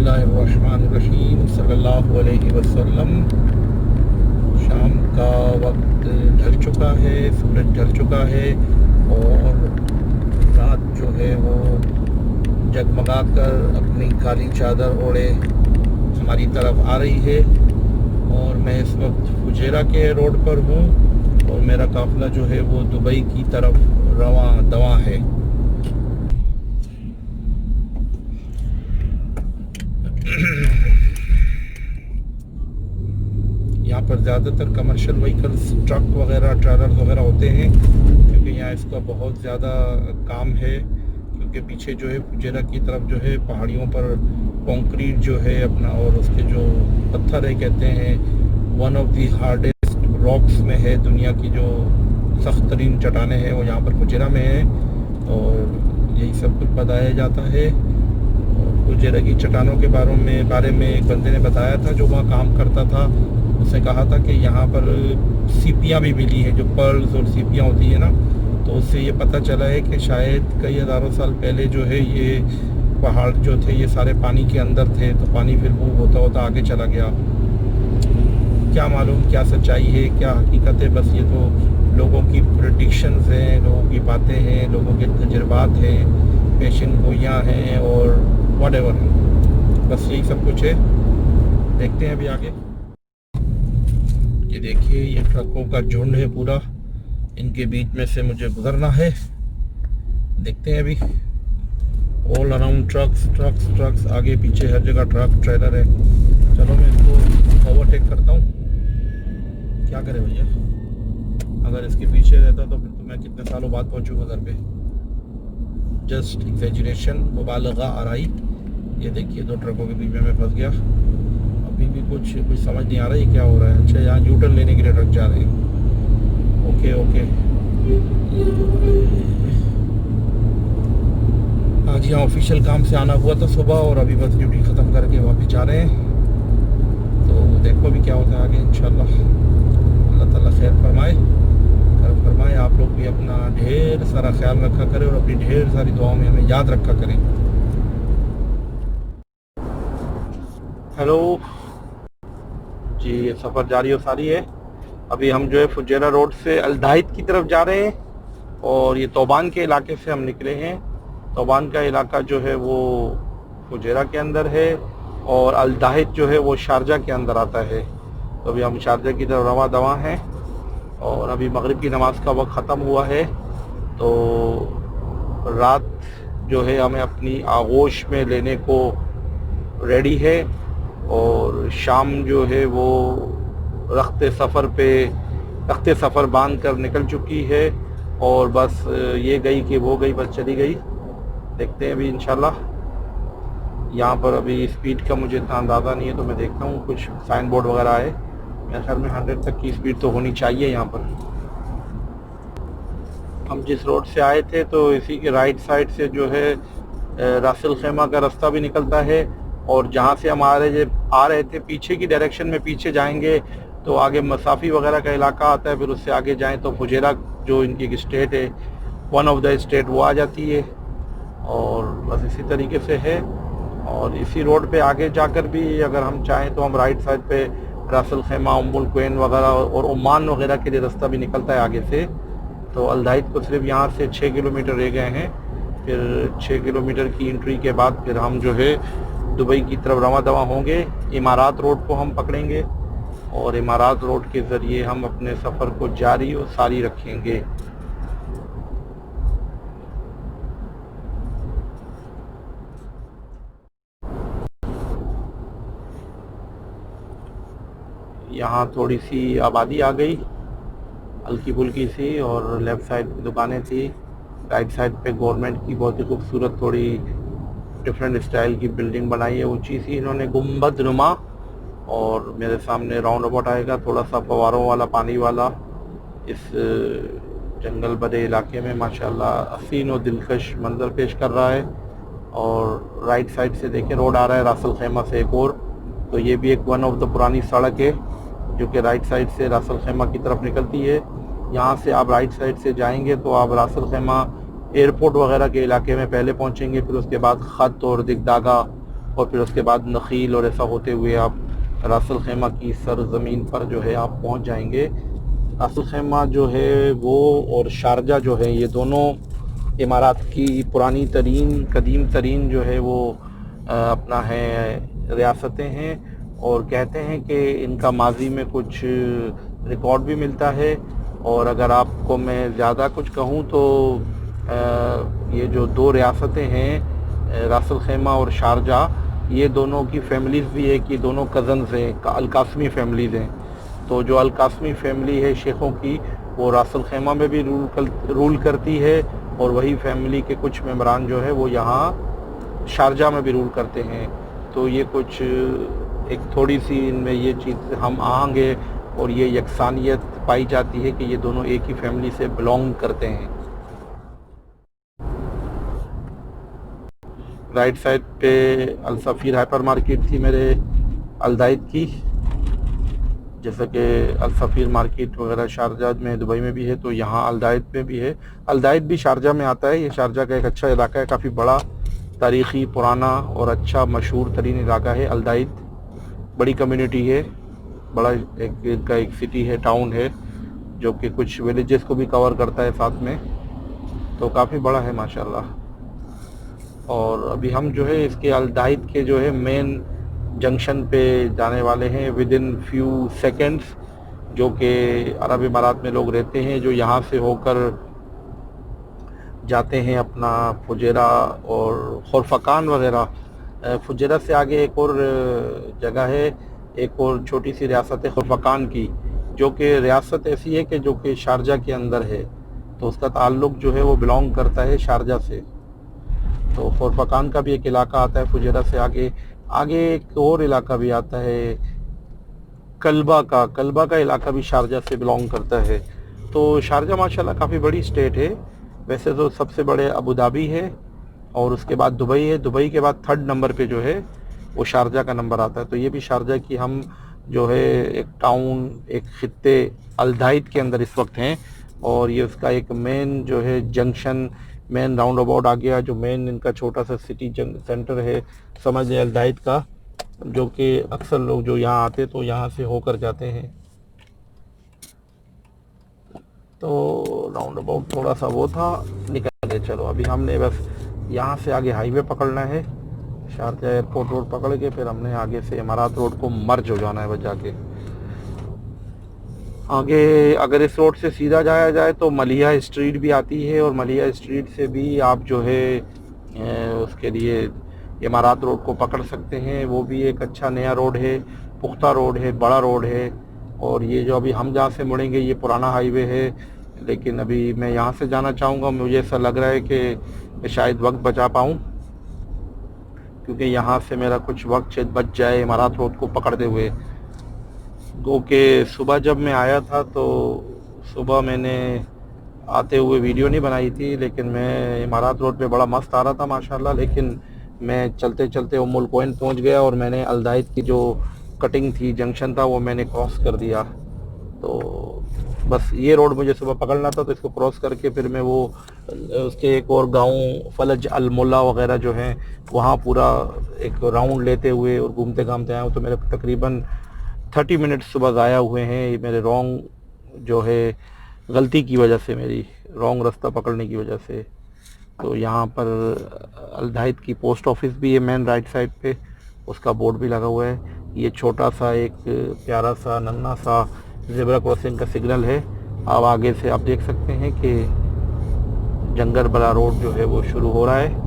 बिस्मिल्लाहिर्रहमानिर्रहीम सल्लल्लाहु अलैहि वसल्लम। शाम का वक्त ढल चुका है, सूरज ढल चुका है और रात जो है वो जगमगा कर अपनी काली चादर ओढ़े हमारी तरफ आ रही है। और मैं इस वक्त फुजेरा के रोड पर हूँ और मेरा काफ़िला जो है वो दुबई की तरफ रवां दवां है। यहाँ पर ज़्यादातर कमर्शियल व्हीकल्स, ट्रक वगैरह, ट्रेलर्स वगैरह होते हैं, क्योंकि यहाँ इसका बहुत ज़्यादा काम है। क्योंकि पीछे जो है फुजेरा की तरफ जो है पहाड़ियों पर कंक्रीट जो है अपना, और उसके जो पत्थर है कहते हैं one of the hardest rocks में है। दुनिया की जो सख्त तरीन चट्टानें हैं वो यहाँ पर फुजेरा में है और यही सब कुछ बताया जाता है। फुजेरा की चट्टानों के बारे में एक बंदे ने बताया था जो वहाँ काम करता था। उसने कहा था कि यहाँ पर सीपियाँ भी मिली हैं, जो पर्ल्स और सीपियाँ होती है ना, तो उससे ये पता चला है कि शायद कई हज़ारों साल पहले जो है ये पहाड़ जो थे ये सारे पानी के अंदर थे, तो पानी फिर मूव होता होता आगे चला गया। क्या मालूम क्या सच्चाई है, क्या हकीकत है, बस ये तो लोगों की प्रेडिक्शंस हैं, लोगों की बातें हैं, लोगों के तजुर्बात हैं, पेशन गोइयाँ हैं और व्हाटएवर, बस यही सब कुछ है। देखते हैं अभी आगे। ये देखिए ये ट्रकों का झुंड है पूरा, इनके बीच में से मुझे गुजरना है। देखते हैं अभी। All around trucks trucks trucks, आगे पीछे हर जगह ट्रक ट्रेलर है। चलो मैं इसको ओवरटेक करता हूँ। क्या करे भैया, अगर इसके पीछे रहता तो फिर तो मैं कितने सालों बाद पहुँचूँगा घर पे। जस्ट एग्जैजरेशन, मुबालगा आराई। ये देखिए दो ट्रकों के बीच में मैं फंस गया। अभी भी कुछ समझ नहीं आ रहा है क्या हो रहा है। अच्छा, यहाँ यू टर्न लेने के लिए ट्रक जा रहे हैं। Okay okay. आज यहाँ ऑफिशियल काम से आना हुआ था सुबह और अभी बस ड्यूटी ख़त्म करके वापस जा रहे हैं। तो देखो अभी क्या होता है आगे इंशाल्लाह। अल्लाह ताला खैर फरमाए, करम फरमाए। आप लोग भी अपना ढेर सारा ख्याल रखा करें और अपनी ढेर सारी दुआओं में हमें याद रखा करें। हेलो जी, ये सफ़र जारी और सारी है। अभी हम जो है फुजेरा रोड से अलदाहिद की तरफ जा रहे हैं और ये तौबान के इलाके से हम निकले हैं। तौबान का इलाका जो है वो फुजेरा के अंदर है और अलदाहिद जो है वो शारजा के अंदर आता है। तो अभी हम शारजा की तरफ रवां दवां हैं और अभी मगरिब की नमाज का वक्त ख़त्म हुआ है। तो रात जो है हमें अपनी आगोश में लेने को रेडी है और शाम जो है वो रख्ते सफ़र बांध कर निकल चुकी है और बस ये गई कि वो गई, बस चली गई। देखते हैं अभी इंशाल्लाह। यहाँ पर अभी स्पीड का मुझे इतना अंदाज़ा नहीं है, तो मैं देखता हूँ कुछ साइन बोर्ड वगैरह है। मेरे ख्याल में 100 तक की स्पीड तो होनी चाहिए। यहाँ पर हम जिस रोड से आए थे तो इसी के राइट साइड से जो है रासिल खेमा का रास्ता भी निकलता है और जहाँ से हम आ रहे थे पीछे की डायरेक्शन में पीछे जाएंगे तो आगे मसाफ़ी वगैरह का इलाका आता है। फिर उससे आगे जाएं तो फुजेरा जो इनकी एक स्टेट है, वन ऑफ द स्टेट, वो आ जाती है। और बस इसी तरीके से है। और इसी रोड पे आगे जाकर भी अगर हम चाहें तो हम राइट साइड पे रासिल खेमा, उम्मुल क्वेन वगैरह और ओमान वगैरह के लिए रास्ता भी निकलता है आगे से। तो अलदाहिद को सिर्फ यहाँ से 6 किलोमीटर रह गए हैं। फिर 6 किलोमीटर की एंट्री के बाद फिर हम जो है दुबई की तरफ रवां दवां होंगे। इमारात रोड को हम पकड़ेंगे और इमारात रोड के ज़रिए हम अपने सफ़र को जारी और सारी रखेंगे। यहाँ थोड़ी सी आबादी आ गई, हल्की फुल्की सी, और लेफ़्ट साइड की दुकानें थी। राइट साइड पे गवर्नमेंट की बहुत ही खूबसूरत थोड़ी डिफरेंट स्टाइल की बिल्डिंग बनाई है, ऊंची सी इन्होंने, गुम्बद नुमा। और मेरे सामने राउंड अबाउट आएगा थोड़ा सा फवारों वाला, पानी वाला, इस जंगल भरे इलाके में माशाल्लाह हसीन और दिलकश मंजर पेश कर रहा है। और राइट साइड से देखें रोड आ रहा है रासिल खेमा से एक और, तो ये भी एक वन ऑफ द पुरानी सड़क है जो कि राइट साइड से रासिल खेमा की तरफ निकलती है। यहाँ से आप राइट साइड से जाएंगे तो आप रासिल खेमा एयरपोर्ट वगैरह के इलाके में पहले पहुँचेंगे, फिर उसके बाद ख़त और दिगदागा और फिर उसके बाद नखील और ऐसा होते हुए आप रासल खैमा की सरज़मीन पर जो है आप पहुंच जाएंगे। रासल खैमा जो है वो और शारजा जो है ये दोनों इमारात की पुरानी तरीन कदीम तरीन जो है वो अपना है रियासतें हैं, और कहते हैं कि इनका माजी में कुछ रिकॉर्ड भी मिलता है। और अगर आपको मैं ज़्यादा कुछ कहूँ तो ये जो दो रियासतें हैं रासल खैमा और शारजा, ये दोनों की फैमिलीज़ भी है कि दोनों कज़न्स हैं, अल-कासमी फैमिलीज़ हैं। तो जो अल-कासमी फैमिली है शेखों की, वो रासल खैमा में भी रूल करती है, और वही फैमिली के कुछ मेम्बरान जो है वो यहाँ शारजा में भी रूल करते हैं। तो ये कुछ एक थोड़ी सी इनमें ये चीज़ हम आएंगे, और ये यकसानियत पाई जाती है कि ये दोनों एक ही फैमिली से बिलोंग करते हैं। राइट साइड पे अल सफ़ीर हाइपर मार्केट थी मेरे अलदाइद की, जैसा कि अल सफ़ीर मार्केट वगैरह शारजा में दुबई में भी है, तो यहाँ अलदाइद में भी है। अलदाइद भी शारजा में आता है। ये शारजा का एक अच्छा इलाका है, काफ़ी बड़ा, तारीख़ी, पुराना और अच्छा मशहूर तरीन इलाका है अलदाइद। बड़ी कम्युनिटी है, बड़ा एक सिटी है, टाउन है, जो कि कुछ विलेजेस को भी कवर करता है साथ में, तो काफ़ी बड़ा है माशाल्लाह। और अभी हम जो है इसके अलदाइद के जो है मेन जंक्शन पे जाने वाले हैं विद इन फ्यू सेकेंड्स, जो कि अरब इमारात में लोग रहते हैं जो यहाँ से होकर जाते हैं अपना फुजेरा और खुरफकान वगैरह। फुजेरा से आगे एक और जगह है, एक और छोटी सी रियासत है खुरफकान की, जो कि रियासत ऐसी है कि जो कि शारजा के अंदर है, तो उसका ताल्लुक़ जो है वो बिलोंग करता है शारजा से। तो खुरफकान का भी एक इलाका आता है फुजेरा से आगे। आगे एक और इलाका भी आता है कल्बा का इलाका भी शारजा से बिलोंग करता है। तो शारजा माशाल्लाह काफ़ी बड़ी स्टेट है। वैसे तो सबसे बड़े अबू धाबी है, और उसके बाद दुबई है। दुबई के बाद थर्ड नंबर पे जो है वो शारजा का नंबर आता है। तो ये भी शारजा की हम जो है एक टाउन, एक खित्ते अलदाइद के अंदर इस वक्त हैं, और ये उसका एक मेन जो है जंक्शन, मेन राउंड अबाउट आ गया, जो मेन इनका छोटा सा सिटी सेंटर है समझ लें अलदाइद का, जो कि अक्सर लोग जो यहाँ आते तो यहाँ से होकर जाते हैं। तो राउंड अबाउट थोड़ा सा वो था, निकल गए। चलो अभी हमने बस यहाँ से आगे हाईवे पकड़ना है, शारजा एयरपोर्ट रोड पकड़ के फिर हमने आगे से इमारात रोड को मर्ज हो जाना है बस जाके आगे। अगर इस रोड से सीधा जाया जाए तो मलिया स्ट्रीट भी आती है, और मलिया स्ट्रीट से भी आप जो है उसके लिए इमारात रोड को पकड़ सकते हैं। वो भी एक अच्छा नया रोड है, पुख्ता रोड है, बड़ा रोड है। और ये जो अभी हम जहाँ से मुड़ेंगे ये पुराना हाईवे है, लेकिन अभी मैं यहाँ से जाना चाहूँगा। मुझे ऐसा लग रहा है कि शायद वक्त बचा पाऊँ, क्योंकि यहाँ से मेरा कुछ वक्त शायद बच जाए इमारात रोड को पकड़ते हुए। गो के सुबह जब मैं आया था तो सुबह मैंने आते हुए वीडियो नहीं बनाई थी, लेकिन मैं इमारात रोड पे बड़ा मस्त आ रहा था माशाल्लाह। लेकिन मैं चलते चलते उम्मुल कोइन पहुंच गया, और मैंने अलदाइद की जो कटिंग थी, जंक्शन था, वो मैंने क्रॉस कर दिया। तो बस ये रोड मुझे सुबह पकड़ना था, तो इसको क्रॉस करके फिर मैं वो उसके एक और गांव फलज अल मुल्ला वगैरह जो हैं वहाँ पूरा एक राउंड लेते हुए और घूमते घामते आया हूँ। तो मेरे तकरीबन 30 मिनट सुबह ज़ाया हुए हैं, ये मेरे रॉन्ग जो है गलती की वजह से, मेरी रॉन्ग रास्ता पकड़ने की वजह से। तो यहाँ पर अलदाइद की पोस्ट ऑफिस भी है मेन राइट साइड पे, उसका बोर्ड भी लगा हुआ है। ये छोटा सा एक प्यारा सा नन्हा सा ज़ेब्रा क्रॉसिंग का सिग्नल है। अब आगे से आप देख सकते हैं कि जंगल बला रोड जो है वो शुरू हो रहा है,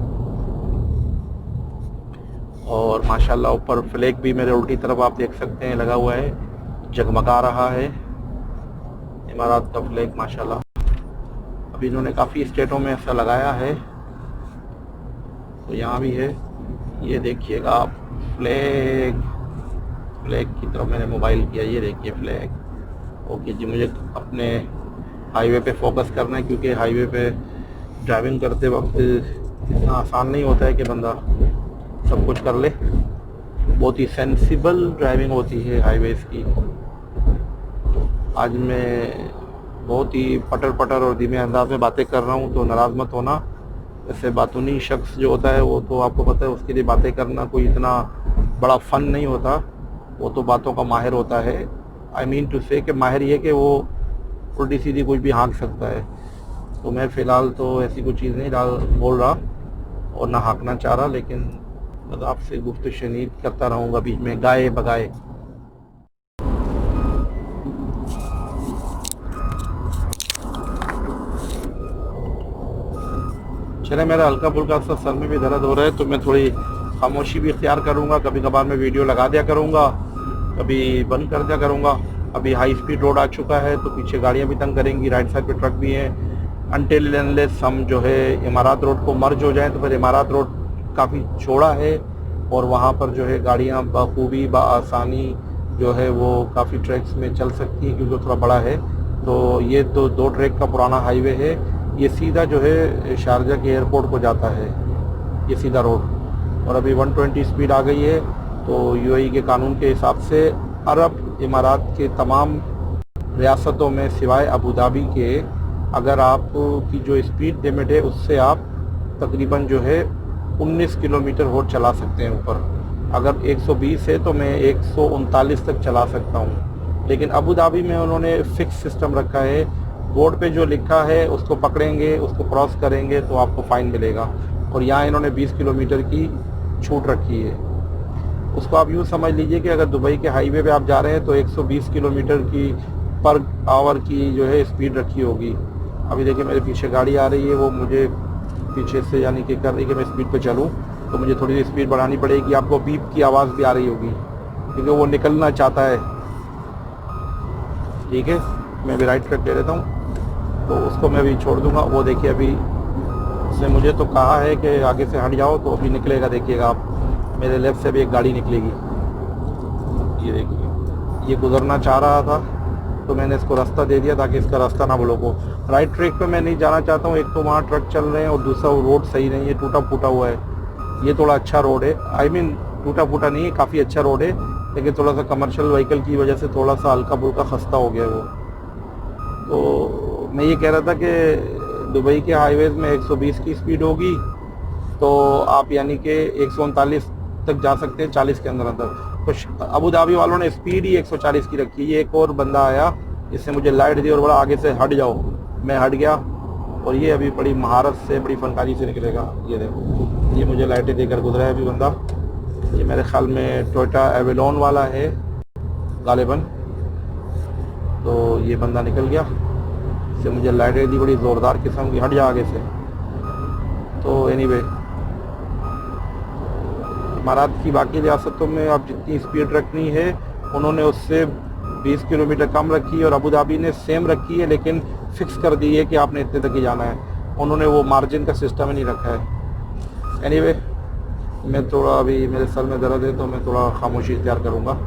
और माशाल्लाह ऊपर फ्लैग भी मेरे उल्टी तरफ आप देख सकते हैं लगा हुआ है, जगमगा रहा है इमारात का फ्लैग माशाल्लाह। अभी इन्होंने काफ़ी स्टेटों में ऐसा लगाया है, तो यहाँ भी है। ये देखिएगा आप फ्लैग की तरफ मैंने मोबाइल किया, ये देखिए फ्लैग। ओके जी, मुझे अपने हाईवे पे फोकस करना है, क्योंकि हाईवे पे ड्राइविंग करते वक्त इतना आसान नहीं होता है कि बंदा सब कुछ कर ले। बहुत ही सेंसिबल ड्राइविंग होती है हाईवेज़ की। आज मैं बहुत ही पटर और धीमे अंदाज में बातें कर रहा हूँ, तो नाराज़ मत होना। वैसे बातूनी शख्स जो होता है वो तो आपको पता है, उसके लिए बातें करना कोई इतना बड़ा फ़न नहीं होता, वो तो बातों का माहिर होता है। आई मीन टू से कि माहिर ये कि वो उल्टी सीधी कुछ भी हाँक सकता है। तो मैं फ़िलहाल तो ऐसी कोई चीज़ नहीं बोल रहा और ना हाँकना चाह रहा, लेकिन बस आपसे गुफ्तगू शनीद करता रहूँगा बीच में गाए बगाए। चले, मेरा हल्का फुल्का सा सर में भी दर्द हो रहा है, तो मैं थोड़ी खामोशी भी इख्तियार करूँगा। कभी कभार मैं वीडियो लगा दिया करूँगा, कभी बंद कर दिया करूँगा। अभी हाई स्पीड रोड आ चुका है तो पीछे गाड़ियाँ भी तंग करेंगी, राइट साइड पे ट्रक भी हैं। अनटिल अनलेस हम जो है इमारत रोड को मर्ज हो जाएँ, तो फिर इमारत रोड काफ़ी चौड़ा है और वहाँ पर जो है गाड़ियाँ बखूबी बआसानी जो है वो काफ़ी ट्रैक्स में चल सकती हैं, क्योंकि थोड़ा बड़ा है। तो ये दो ट्रैक का पुराना हाईवे है, ये सीधा जो है शारजा के एयरपोर्ट को जाता है, ये सीधा रोड। और अभी 120 स्पीड आ गई है, तो यूएई के कानून के हिसाब से अरब इमारात के तमाम रियासतों में सिवाय अबू धाबी के अगर आप की जो स्पीड लिमिट है उससे आप तकरीबन जो है 19 किलोमीटर और चला सकते हैं ऊपर। अगर 120 है तो मैं 139 तक चला सकता हूँ। लेकिन अबू धाबी में उन्होंने फिक्स सिस्टम रखा है, बोर्ड पे जो लिखा है उसको पकड़ेंगे, उसको क्रॉस करेंगे तो आपको फ़ाइन मिलेगा। और यहाँ इन्होंने 20 किलोमीटर की छूट रखी है। उसको आप यूँ समझ लीजिए कि अगर दुबई के हाईवे पे आप जा रहे हैं तो 120 किलोमीटर की पर आवर की जो है स्पीड रखी होगी। अभी देखिए मेरे पीछे गाड़ी आ रही है, वो मुझे पीछे से यानी कि कर रही है कि मैं स्पीड पे चलूँ, तो मुझे थोड़ी सी स्पीड बढ़ानी पड़ेगी। आपको बीप की आवाज़ भी आ रही होगी क्योंकि वो निकलना चाहता है। ठीक है, मैं अभी राइट कट ले लेता हूँ, तो उसको मैं अभी छोड़ दूँगा। वो देखिए अभी उसने मुझे तो कहा है कि आगे से हट जाओ, तो अभी निकलेगा, देखिएगा आप, मेरे लेफ़्ट से भी एक गाड़ी निकलेगी। ये देखिए, ये गुजरना चाह रहा था तो मैंने इसको रास्ता दे दिया ताकि इसका रास्ता ना ब्लॉक हो। राइट ट्रैक पे मैं नहीं जाना चाहता हूँ, एक तो वहाँ ट्रक चल रहे हैं और दूसरा वो रोड सही नहीं है, टूटा फूटा हुआ है। ये थोड़ा अच्छा रोड है, आई मीन टूटा फूटा नहीं है, काफ़ी अच्छा रोड है, लेकिन थोड़ा सा कमर्शियल व्हीकल की वजह से थोड़ा सा हल्का फुल्का खस्ता हो गया है वो। तो मैं ये कह रहा था कि दुबई के हाईवेज़ में 120 की स्पीड होगी तो आप यानी कि 139 तक जा सकते हैं 40 के अंदर अंदर। तो अबू धाबी वालों ने स्पीड ही 140 की रखी है। ये एक और बंदा आया जिसने मुझे लाइट दी और बोला आगे से हट जाओ, मैं हट गया और ये अभी बड़ी महारत से, बड़ी फनकारी से निकलेगा। ये देखो, ये मुझे लाइटें देकर गुजरा है अभी बंदा। ये मेरे ख्याल में टोयोटा एवेलॉन वाला है गालिबन। तो ये बंदा निकल गया, इससे मुझे लाइटें दी बड़ी ज़ोरदार किस्म की, हट जा आगे से। तो एनीवे, इमारात की बाकी रियासतों में आप जितनी स्पीड रखनी है उन्होंने उससे 20 किलोमीटर कम रखी है, और अबू धाबी ने सेम रखी है लेकिन फिक्स कर दी है कि आपने इतने तक ही जाना है। उन्होंने वो मार्जिन का सिस्टम ही नहीं रखा है। एनीवे, मैं थोड़ा, अभी मेरे सर में दर्द है तो मैं थोड़ा खामोशी इख्तियार करूँगा।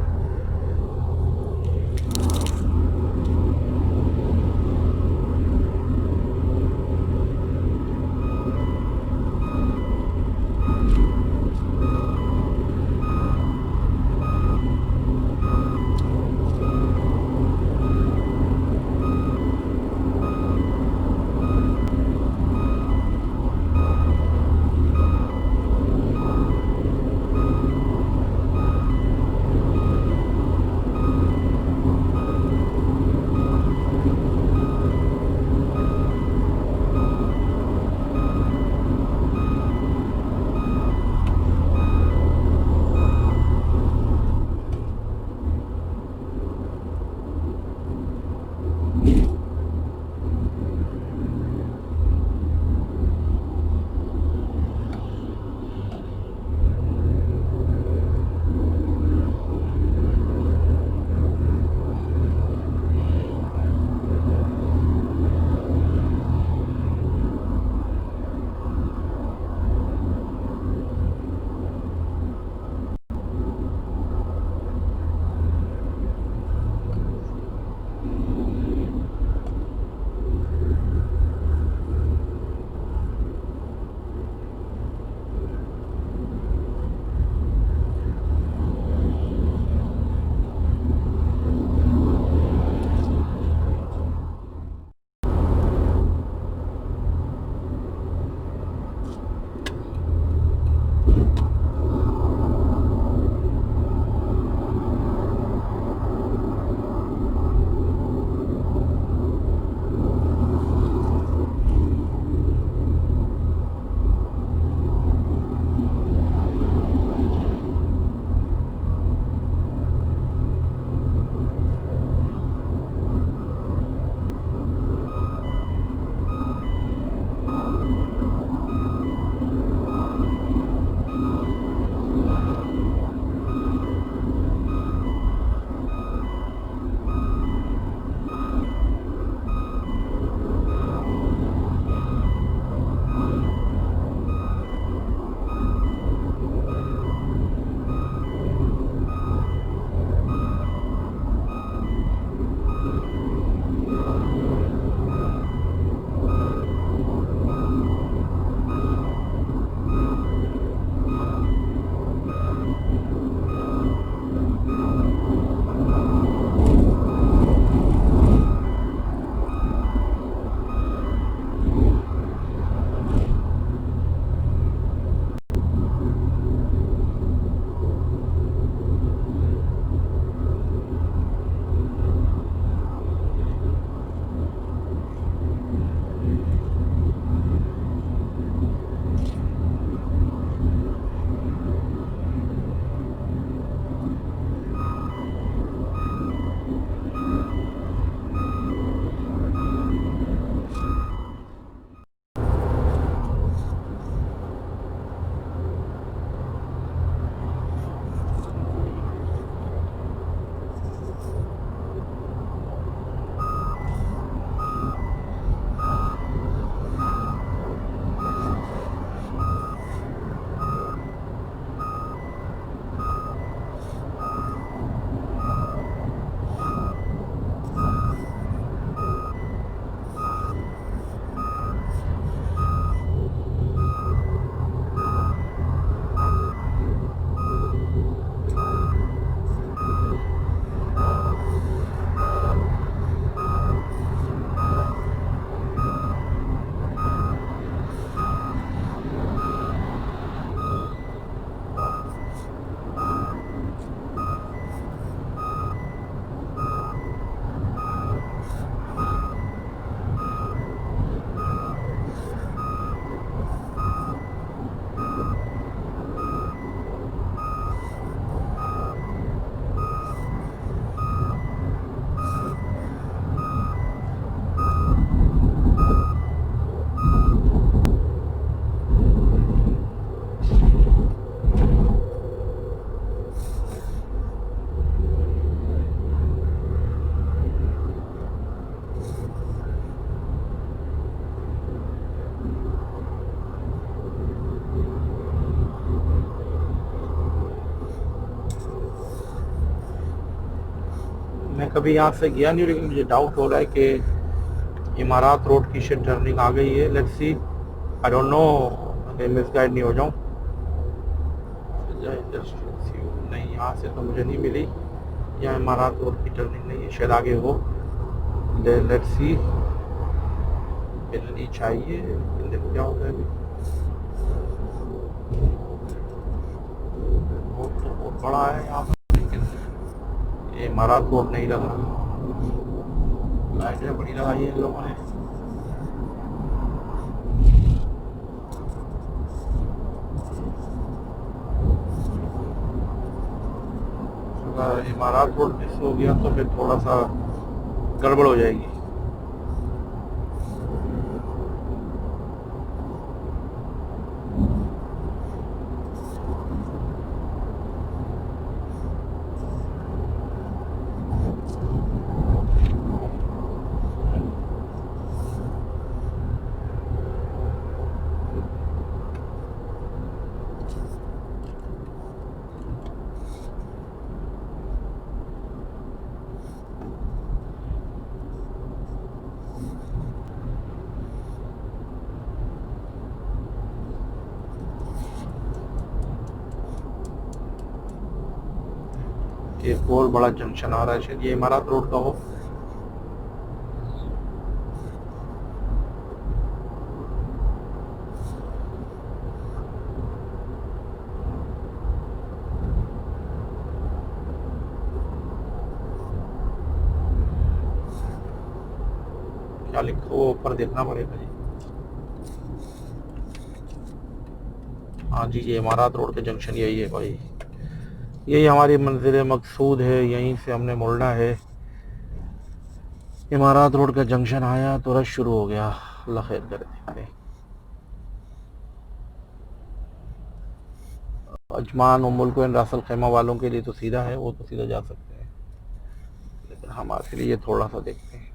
मैं कभी यहाँ से गया नहीं, लेकिन मुझे डाउट हो रहा है कि इमारात रोड की शायद टर्निंग आ गई है। Let's see, I don't know, miss guide नहीं हो जाऊँ। नहीं, यहाँ से तो मुझे नहीं मिली, यहाँ इमारात रोड की टर्निंग नहीं है, शायद आगे हो। लेट्स सी, मिलनी चाहिए, लेकिन देखो क्या होता है। अभी रोड तो बहुत बड़ा है यहाँ पर, लेकिन ये इमारात रोड नहीं लग रहा। लाइटें बड़ी लगाई है इन लोगों ने। अगर इमारात रोड मिस हो गया तो फिर थोड़ा सा गड़बड़ हो जाएगी। एक और बड़ा जंक्शन आ रहा है, शायद ये इमारत रोड का हो। क्या लिखा वो ऊपर देखना पड़ेगा जी। हाँ जी, ये इमारत रोड के जंक्शन यही है भाई, यही हमारी मंजिल मकसूद है, यहीं से हमने मुड़ना है। इमारत रोड का जंक्शन आया तो रश शुरू हो गया। अल्लाह खैर करे। अजमान और मुल्क रासल खैमा वालों के लिए तो सीधा है, वो तो सीधा जा सकते हैं, लेकिन हमारे लिए थोड़ा सा देखते हैं।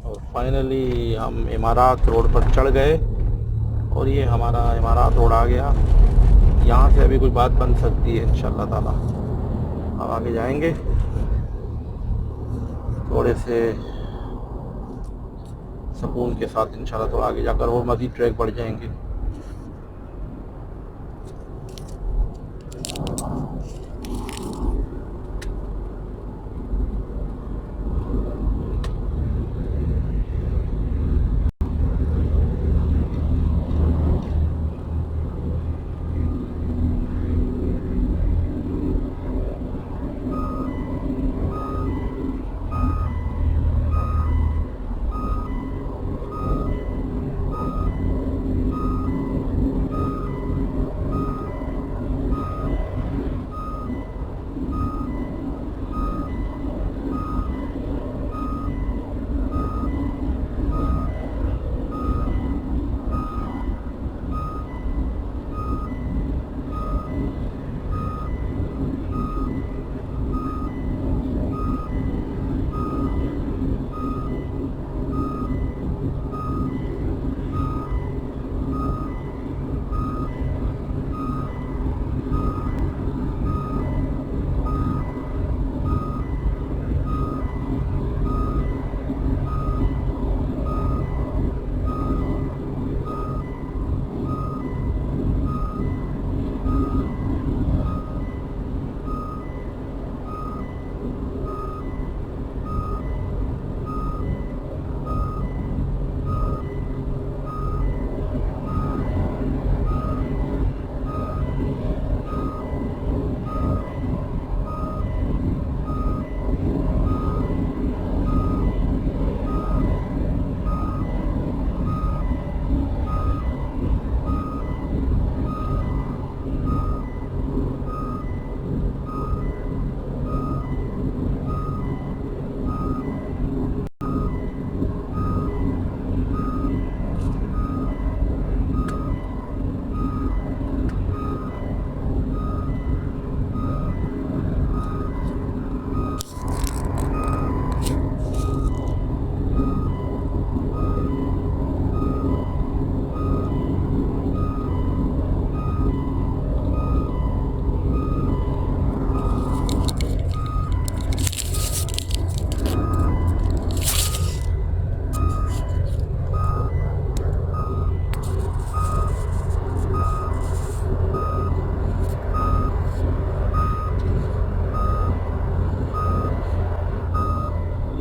और फाइनली हम इमारत रोड पर चढ़ गए और ये हमारा इमारत रोड आ गया। यहाँ से अभी कोई बात बन सकती है इंशाल्लाह ताला। अब आगे जाएंगे, थोड़े से सुकून के साथ इंशाल्लाह, थोड़ा आगे जाकर और मज़ीद ट्रैक बढ़ जाएंगे।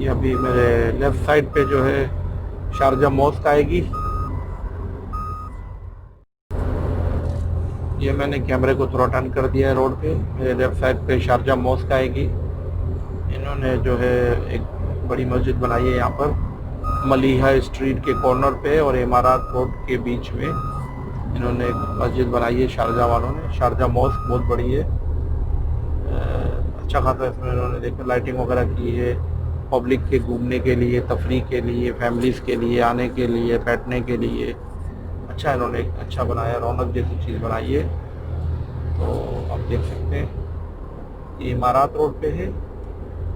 ये अभी मेरे लेफ़्ट साइड पे जो है शारजा मॉस्क आएगी। ये मैंने कैमरे को थोड़ा टर्न कर दिया है रोड पे। मेरे लेफ़्ट साइड पे शारजा मॉस्क आएगी। इन्होंने जो है एक बड़ी मस्जिद बनाई है यहाँ पर मलिहा स्ट्रीट के कॉर्नर पे और इमारत रोड के बीच में इन्होंने एक मस्जिद बनाई है शारजा वालों ने। शारजा मॉस्क बहुत बड़ी है, अच्छा खासा इसमें इन्होंने देखो लाइटिंग वगैरह की है। पब्लिक के घूमने के लिए, तफरीह के लिए, फैमिलीज़ के लिए आने के लिए, बैठने के लिए अच्छा इन्होंने एक अच्छा बनाया, रौनक जैसी चीज़ बनाई है। तो आप देख सकते हैं ये इमारत रोड पे है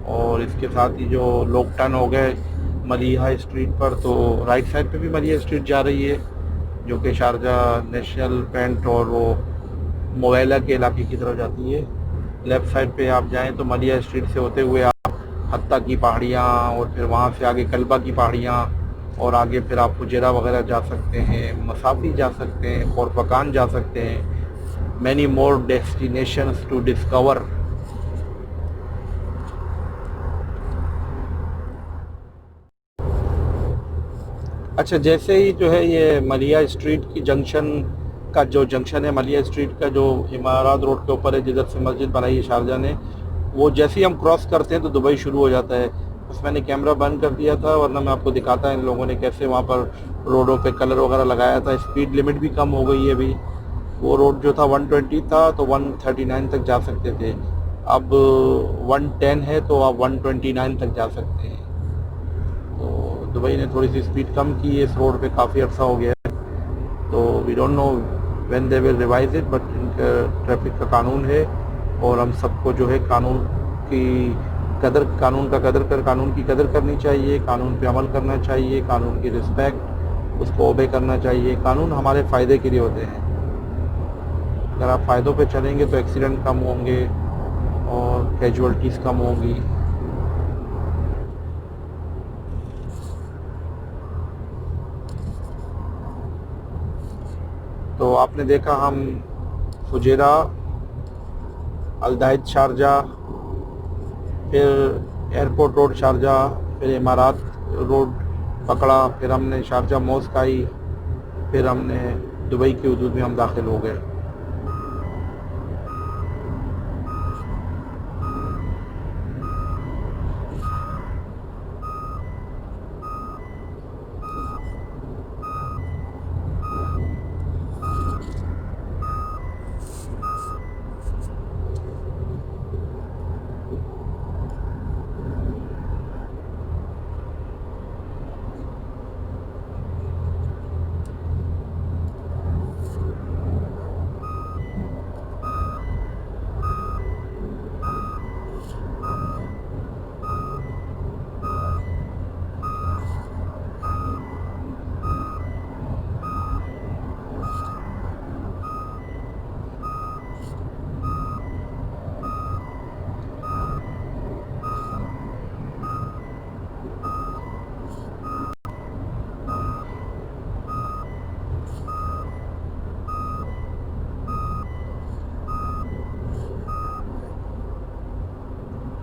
और इसके साथ ही जो लोग टर्न हो गए मलिहा स्ट्रीट पर, तो राइट साइड पे भी मलिहा स्ट्रीट जा रही है जो कि शारजा नेशनल पेंट और वो मोवेला के इलाके की तरफ जाती है। लेफ़्ट साइड पे आप जाएं तो मलिहा स्ट्रीट से होते हुए आप हत्ता की पहाड़ियाँ और फिर वहाँ से आगे कल्बा की पहाड़ियाँ और आगे फिर आप फुजेरा वगैरह जा सकते हैं, मसाफी जा सकते हैं, खोरफकान जा सकते हैं। Many more destinations to discover. अच्छा, जैसे ही जो है ये मलिहा स्ट्रीट की जंक्शन का जो जंक्शन है, मलिहा स्ट्रीट का जो इमारत रोड के ऊपर है जिधर से मस्जिद बनाई है शारजा ने, वो जैसे ही हम क्रॉस करते हैं तो दुबई शुरू हो जाता है। बस मैंने कैमरा बंद कर दिया था वरना मैं आपको दिखाता इन लोगों ने कैसे वहाँ पर रोडों पे कलर वगैरह लगाया था। स्पीड लिमिट भी कम हो गई है अभी। वो रोड जो था 120 था तो 139 तक जा सकते थे, अब 110 है तो आप 129 तक जा सकते हैं। तो दुबई ने थोड़ी सी स्पीड कम की है इस रोड पे, काफ़ी अर्सा हो गया है। तो we don't know when they will revise it, but इनका ट्रैफिक का कानून है और हम सबको जो है कानून की कदर करनी चाहिए, कानून पे अमल करना चाहिए, कानून की रिस्पेक्ट उसको ओबे करना चाहिए। कानून हमारे फ़ायदे के लिए होते हैं। अगर आप फ़ायदों पे चलेंगे तो एक्सीडेंट कम होंगे और कैजुअल्टीज़ कम होंगी। तो आपने देखा हम फुजेरा, अलदाइद शारजा, फिर एयरपोर्ट रोड शारजा, फिर इमारत रोड पकड़ा, फिर हमने शारजा मॉस्क आई, फिर हमने दुबई की हदूद में हम दाखिल हो गए।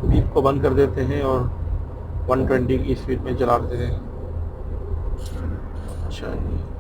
बीप को बंद कर देते हैं और 120 की स्पीड में चला देते हैं। अच्छा जी।